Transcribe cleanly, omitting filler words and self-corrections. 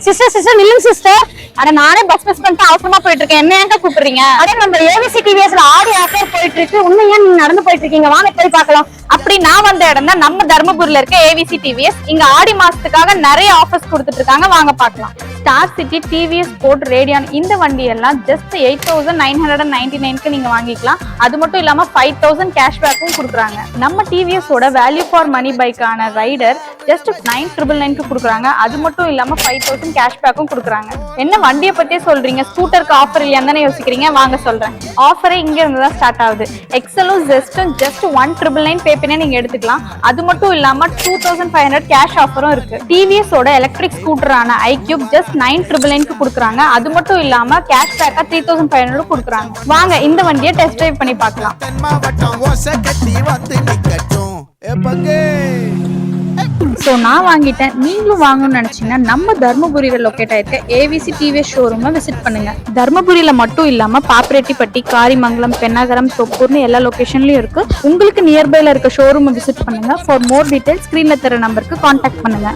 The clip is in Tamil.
சிஸ்டர் சிஸ்டர் நில்லுங்க சிஸ்டர். அட நானே பஸ் பண்ணிட்டு அவசரமா போயிட்டு இருக்கேன். என்ன ஏங்க கூப்பிடுறீங்க? அட நம்ம ஏவிசி டிவிஎஸ்ல ஆடி ஆஃபர் போயிட்டு இருக்கு. உண்மையா நீங்க நடந்து போயிட்டு இருக்கீங்க, வாங்க போய் பார்க்கலாம். அப்படி நான் வந்த இடம் தான் நம்ம தர்மபுரியில இருக்க ஏவிசி டிவிஎஸ். இங்க ஆடி மாசத்துக்காக நிறைய ஆஃபர்ஸ் கொடுத்துட்டு இருக்காங்க, வாங்க பார்க்கலாம். Star city, TVS sport, Radeon இந்த வண்டி எல்லாம் ஜஸ்ட் 8,999க்கு நீங்க வாங்கிக்கலாம். அது மட்டும் இல்லாம 5,000 கேஷ்பேக்கும் கொடுக்குறாங்க. நம்ம டிவிஎஸ் ஓட வேல்யூ ஃபார் மணி பைக்கான ரைடர் ஜஸ்ட் 9,999க்கு கொடுக்குறாங்க. அது மட்டும் இல்லாம 5,000 கேஷ்பேக்கும் கொடுக்குறாங்க. என்ன வண்டியை பத்தியே சொல்றீங்க, ஸ்கூட்டருக்கு ஆஃபர் இல்லையான்னு தானே யோசிக்கிறீங்க? வாங்க சொல்றேன். ஆஃபரே இங்க இருந்து தான் ஸ்டார்ட் ஆகுது. எக்ஸலும் ஜெஸ்டும் ஜஸ்ட் 1,999 பே பண்ணி நீங்க எடுத்துக்கலாம். அது மட்டும் இல்லாம 2,500 கேஷ் ஆஃபரும் இருக்கு. டிவிஎஸ் ஓட எலக்ட்ரிக் ஸ்கூட்டரான ஐக்யூப் ஜஸ்ட் 9,999க்கு கொடுக்குறாங்க. அது மட்டும் இல்லாம கேஷ் பேக்கா 3,500 கொடுக்குறாங்க. வாங்க இந்த வண்டியை டெஸ்ட் டிரைவ் பண்ணி பார்க்கலாம். ஸோ நான் வாங்கிட்டேன். நீங்களும் வாங்கணும்னு நினைச்சீங்கன்னா நம்ம தர்மபுரியில லொக்கேட் ஆயிருக்க ஏவிசி டிவிஎஸ் ஷோரூமை விசிட் பண்ணுங்க. தர்மபுரியில மட்டும் இல்லாம பாப்பிரெட்டிப்பட்டி, காரிமங்கலம், பெண்ணாகரம், தொப்பூர்னு எல்லா லொகேஷன்லயும் இருக்கு. உங்களுக்கு நியர்பைல இருக்க ஷோரூமை விசிட் பண்ணுங்க. ஃபார் மோர் டீடைல்ஸ் ஸ்கிரீன்ல தர நம்பருக்கு கான்டாக்ட் பண்ணுங்க.